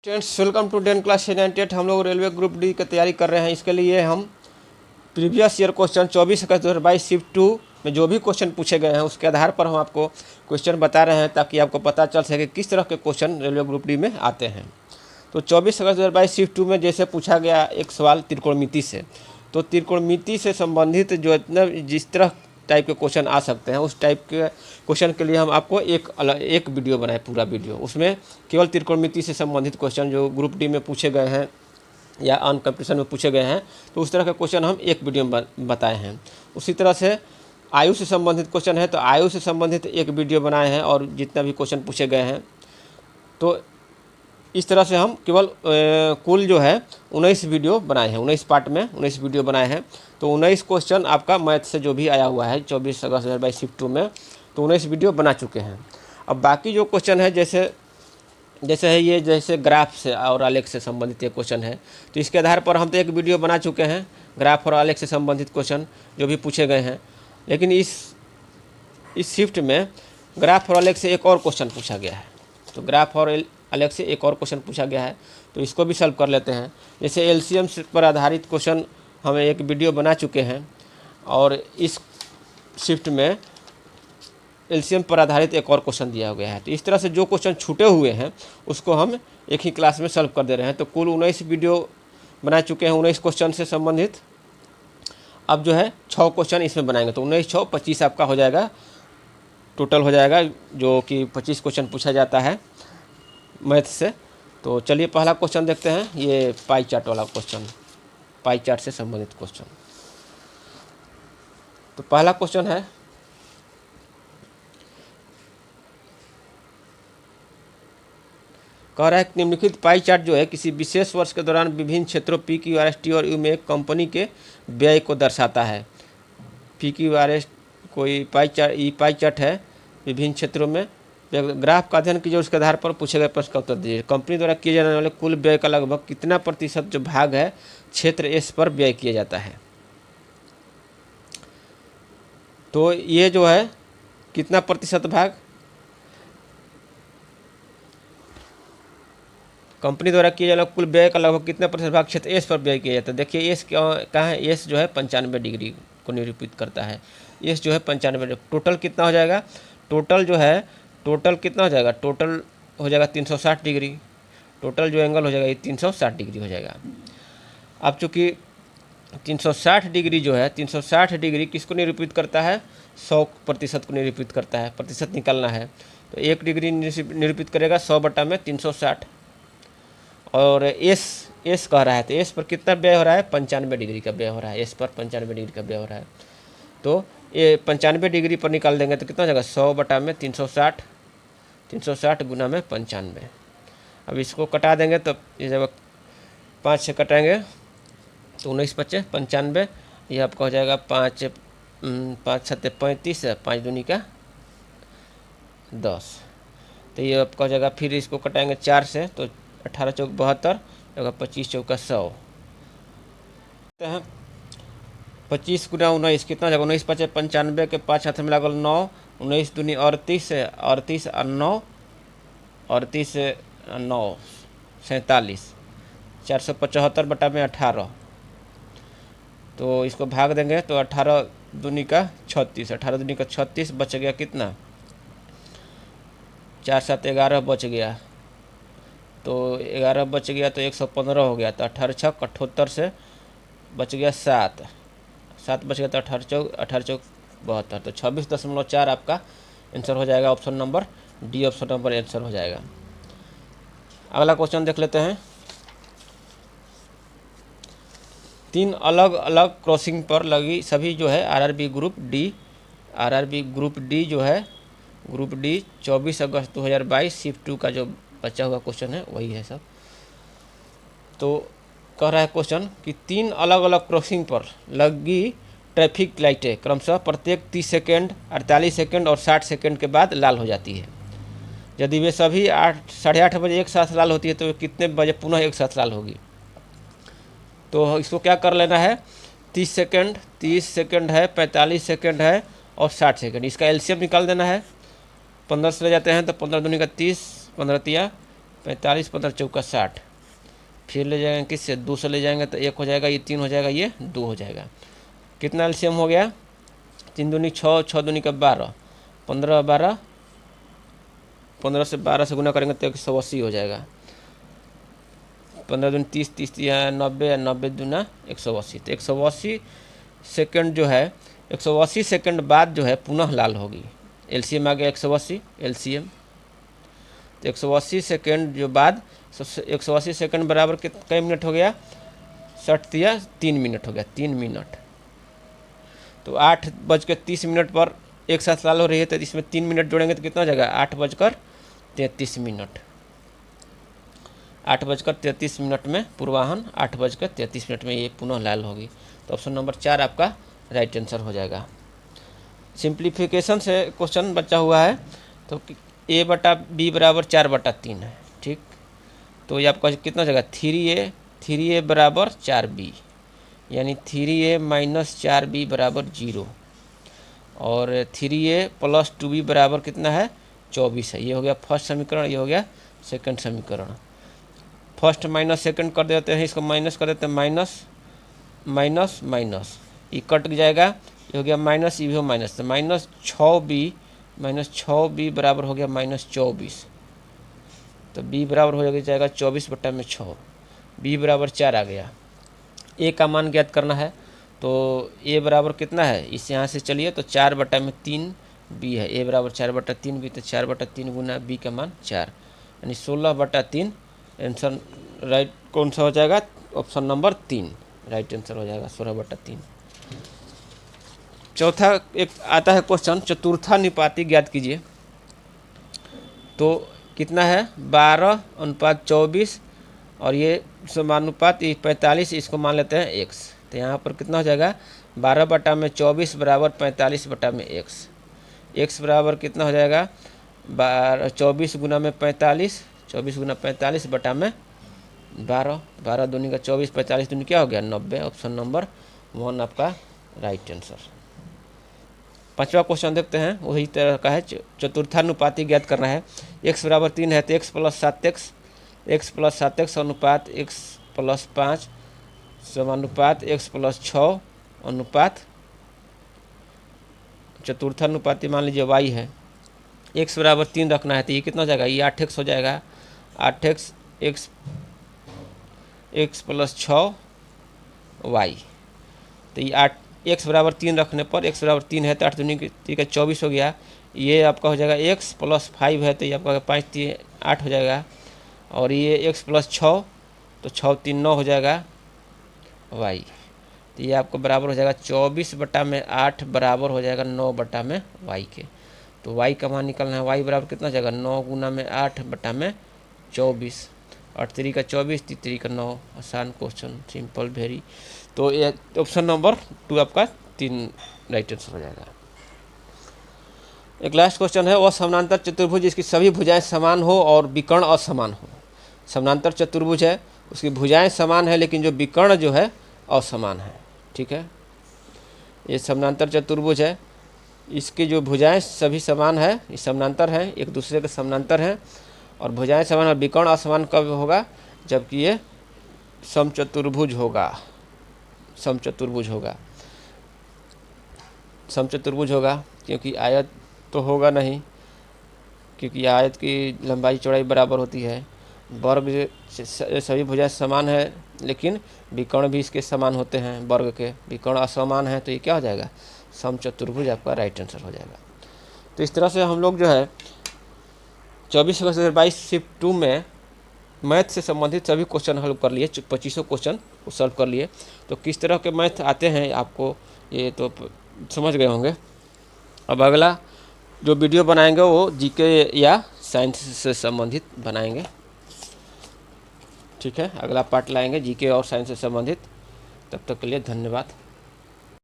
Students welcome to 10 class 98। हम लोग railway group D की तैयारी कर रहे हैं। इसके लिए हम प्रीवियस ईयर क्वेश्चन 24 अगस्त 2022 शिफ्ट 2 में जो भी क्वेश्चन पूछे गए हैं उसके आधार पर हम आपको क्वेश्चन बता रहे हैं ताकि आपको पता चल सके किस तरह के क्वेश्चन रेलवे ग्रुप डी में आते हैं। तो 24 अगस्त 2022 शिफ्ट 2 में जैसे पूछा गया एक सवाल त्रिकोणमिति से, तो त्रिकोणमिति से संबंधित जो इतना जिस तरह टाइप के क्वेश्चन आ सकते हैं उस टाइप के क्वेश्चन के लिए हम आपको एक वीडियो बनाए, पूरा वीडियो। उसमें केवल त्रिकोणमिति से संबंधित क्वेश्चन जो ग्रुप डी में पूछे गए हैं या ऑन कंपटीशन में पूछे गए हैं, तो उस तरह के क्वेश्चन हम एक वीडियो में बताए हैं। उसी तरह से आयु से संबंधित क्वेश्चन है तो आयु से संबंधित एक वीडियो बनाए हैं, और जितना भी क्वेश्चन पूछे गए हैं तो इस तरह से हम केवल कुल जो है 19 वीडियो बनाए हैं, 19 पार्ट में 19 वीडियो बनाए हैं। तो 19 क्वेश्चन आपका मैथ से जो भी आया हुआ है 24 अगस्त 2022 शिफ्ट 2 में, तो 19 वीडियो बना चुके हैं। अब बाकी जो क्वेश्चन है जैसे है ये, जैसे ग्राफ से और आलेख से संबंधित ये क्वेश्चन है, तो इसके आधार पर हम तो एक वीडियो बना चुके हैं ग्राफ और आलेख से संबंधित क्वेश्चन जो भी पूछे गए हैं। लेकिन इस शिफ्ट में ग्राफ और आलेख से एक और क्वेश्चन पूछा गया है, तो ग्राफ और आलेख से एक और क्वेश्चन पूछा गया है, तो इसको भी सॉल्व कर लेते हैं। जैसे एलसीएम पर आधारित क्वेश्चन हमें एक वीडियो बना चुके हैं, और इस शिफ्ट में एलसीएम पर आधारित एक और क्वेश्चन दिया गया है। तो इस तरह से जो क्वेश्चन छूटे हुए हैं उसको हम एक ही क्लास में सॉल्व कर दे रहे हैं। तो कुल 19 वीडियो बना चुके हैं 19 क्वेश्चन से संबंधित। अब जो है 6 क्वेश्चन इसमें बनाएंगे, तो 19 6 25 आपका हो जाएगा, टोटल हो जाएगा, जो कि 25 क्वेश्चन पूछा जाता है मैथ से। तो चलिए पहला क्वेश्चन देखते हैं, ये पाई चार्ट वाला क्वेश्चन, पाई चार्ट से संबंधित क्वेश्चन। तो पहला क्वेश्चन है, कह रहा है निम्नलिखित पाई चार्ट जो है किसी विशेष वर्ष के दौरान विभिन्न क्षेत्रों P Q R S T और यू में एक कंपनी के व्यय को दर्शाता है। पी क्यू आर एस कोई पाई चार्ट है विभिन्न क्षेत्रों में ग्राफ का अध्ययन कीजिए, उसके आधार पर पूछे गए प्रश्न का उत्तर दीजिए। कंपनी द्वारा किए जाने वाले कुल व्यय का लगभग कितना प्रतिशत जो भाग है क्षेत्र एस पर व्यय किया जाता है। तो ये जो है कितना प्रतिशत भाग कंपनी द्वारा किए जाने वाले कुल व्यय का लगभग कितना प्रतिशत भाग क्षेत्र एस पर व्यय किया जाता है। देखिए एस कहाँ है, एस जो है 95 डिग्री को निरूपित करता है। एस जो है 95 डिग्री, टोटल कितना हो जाएगा, टोटल जो है टोटल कितना हो जाएगा, टोटल हो जाएगा 360 डिग्री, टोटल जो एंगल हो जाएगा ये 360 डिग्री हो जाएगा। अब चूँकि 360 डिग्री जो है 360 डिग्री किसको निरूपित करता है, 100% को निरूपित करता है, प्रतिशत निकालना है। तो 1 डिग्री निरूपित करेगा 100/360, और एस कह रहा है तो एस पर कितना व्यय हो रहा है, 95 डिग्री का व्यय हो रहा है, एस पर 95 डिग्री का व्यय हो रहा है। तो ये 95 डिग्री पर निकाल देंगे तो कितना हो जाएगा, 100/360, 360 गुना में 95। अब इसको कटा देंगे तो ये जब 5 से कटाएंगे तो 19 5 95, ये आपका हो जाएगा 5 7 35, 5 दूनी का 10। तो ये आपका हो जाएगा, फिर इसको कटाएंगे 4 से तो 18 चौक 72, 25 चौका 100 हैं। 25 गुना 19 कितना हो जाएगा, 19 5 95 के 5 हाथ में लागल 9, 19 दूनी 38, 38 और 9, 38 9 47, 475/18। तो इसको भाग देंगे तो 18 दूनी का 36, 18 दूनी का 36, बच गया कितना, 4 7 11 बच गया, तो 11 बच गया तो 115 हो गया। तो 18 6 78 से बच गया 7 बच गया, तो 18 चौक 72, तो 26.4 आपका आंसर हो जाएगा। Option number D, option number answer हो जाएगा। अगला क्वेश्चन देख लेते हैं। 3 अलग अलग क्रॉसिंग पर लगी सभी जो है आरआरबी ग्रुप डी जो है ग्रुप डी 24 अगस्त 2022 शिफ्ट 2 का जो बचा हुआ क्वेश्चन है वही है सब। तो कह रहा है क्वेश्चन कि 3 अलग अलग क्रॉसिंग पर लगी ट्रैफिक लाइटें क्रमशः प्रत्येक 30 सेकेंड, 48 सेकेंड और 60 सेकेंड के बाद लाल हो जाती है। यदि वे सभी 8:30 बजे एक साथ लाल होती है तो कितने बजे पुनः एक साथ लाल होगी। तो इसको क्या कर लेना है, 30 सेकेंड है, 45 सेकेंड है और 60 सेकेंड, इसका एलसीएम निकाल देना है। 15 से ले जाते हैं तो 15 दूनी का 30, 15 तिया 45 15 चौका 60, फिर ले जाएंगे किससे 2 से ले जाएंगे तो 1 हो जाएगा, ये 3 हो जाएगा, ये 2 हो जाएगा। कितना एलसीएम हो गया, 3 दूनी 6, 6 दूनी का 12, 15 12, 15 से 12 से गुना करेंगे तो 180 हो जाएगा। 15 दूनी 30, 30 90, 90 दूना 180, तो 180 सेकंड जो है, 180 सेकंड बाद जो है पुनः लाल होगी। एलसीएम आ गया 180 एलसीएम, तो 180 सेकंड जो बाद 180 सेकंड बराबर कई मिनट हो गया, 60 या 3 मिनट हो गया, 3 मिनट। तो 8:30 पर एक साथ लाल हो रही है, तो इसमें 3 मिनट जोड़ेंगे तो कितना हो जाएगा, 8:33। 8:33 में पूर्वाहन, 8:33 में ये पुनः लाल होगी। तो ऑप्शन नंबर 4 आपका राइट आंसर हो जाएगा। सिंप्लीफिकेशन से क्वेश्चन बचा हुआ है, तो a/b बराबर 4/3 है, ठीक। तो ये आपका कितना हो जाएगा, 3a बराबर 4b, यानी 3a - 4b बराबर 0, और 3a + 2b बराबर कितना है, 24 है। ये हो गया फर्स्ट समीकरण, ये हो गया सेकंड समीकरण। फर्स्ट माइनस सेकंड कर देते हैं, इसको माइनस कर देते हैं, माइनस माइनस माइनस, ये कट जाएगा, ये हो गया माइनस, ये भी हो माइनस, तो -6b बराबर हो गया -24, तो b बराबर हो जाएगा 24/6, b बराबर 4 आ गया। a का मान ज्ञात करना है, तो a बराबर कितना है, इस यहाँ से चलिए तो 4/3 b है, a बराबर 4/3 b, तो 4/3 गुना b का मान 4, यानी 16/3 आंसर राइट कौन सा हो जाएगा, ऑप्शन नंबर 3 राइट आंसर हो जाएगा, 16/3। चौथा एक आता है क्वेश्चन, चतुर्थानुपाती ज्ञात कीजिए। तो कितना है, 12:24, और ये समानुपात 45, इसको मान लेते हैं x। तो यहाँ पर कितना हो जाएगा, 12/24 बराबर 45/x। x बराबर कितना हो जाएगा, 24 गुना में 45, 24 गुना 45/12, 12 दूनी का 24, 45 दूनी क्या हो गया, 90। ऑप्शन नंबर 1 आपका राइट आंसर। पांचवा क्वेश्चन देखते हैं, वही तरह का है, चतुर्थानुपाती ज्ञात करना है। x बराबर 3 है, तो x + 7x, x + 7x अनुपात x + 5 समानुपात x + 6 अनुपात चतुर्थानुपाती मान लीजिए y है। x बराबर 3 रखना है, तो ये कितना हो जाएगा, ये 8x हो जाएगा, 8x x + 6 y। तो ये 8 x बराबर 3 रखने पर, x बराबर 3 है तो 8 दूनी का 24 हो गया। ये आपका हो जाएगा x + 5 है, तो ये आपका 5 3 8 हो जाएगा, और ये x + 6, तो 6 3 9 हो जाएगा y। तो ये आपको बराबर हो जाएगा 24/8 बराबर हो जाएगा 9/y के। तो y का मान निकलना है, y बराबर कितना हो जाएगा, 9 गुना में 8/24, 8 3 का 24, 3 का 9। आसान क्वेश्चन, सिंपल वेरी। तो ये ऑप्शन नंबर 2 आपका 3 राइट आंसर हो जाएगा। एक लास्ट क्वेश्चन है, वह समानांतर चतुर्भुज जिसकी सभी भुजाएं समान हो और विकर्ण असमान हो। समानांतर चतुर्भुज है, उसकी भुजाएं समान है लेकिन जो विकर्ण जो है असमान है, ठीक है। ये समानांतर चतुर्भुज है, इसकी जो भुजाएं सभी समान है, ये समानांतर हैं, एक दूसरे के समानांतर हैं, और भुजाएं समान और विकर्ण असमान कब होगा, जबकि ये समचतुर्भुज होगा। समचतुर्भुज होगा, समचतुर्भुज होगा, क्योंकि आयत तो होगा नहीं, क्योंकि आयत की लंबाई चौड़ाई बराबर होती है। वर्ग सभी भुजाएं समान है लेकिन विकर्ण भी इसके समान होते हैं, वर्ग के विकर्ण असमान है, तो ये क्या हो जाएगा, समचतुर्भुज आपका राइट आंसर हो जाएगा। तो इस तरह से हम लोग जो है 24 अगस्त 2022 शिफ्ट 2 में मैथ से संबंधित सभी क्वेश्चन हल कर लिए, 25 क्वेश्चन को सॉल्व कर लिए। तो किस तरह के मैथ आते हैं आपको ये तो समझ गए होंगे। अब अगला जो वीडियो बनाएंगे वो जीके या साइंस से संबंधित बनाएंगे, ठीक है। अगला पार्ट लाएंगे जीके और साइंस से संबंधित। तब तक के लिए धन्यवाद।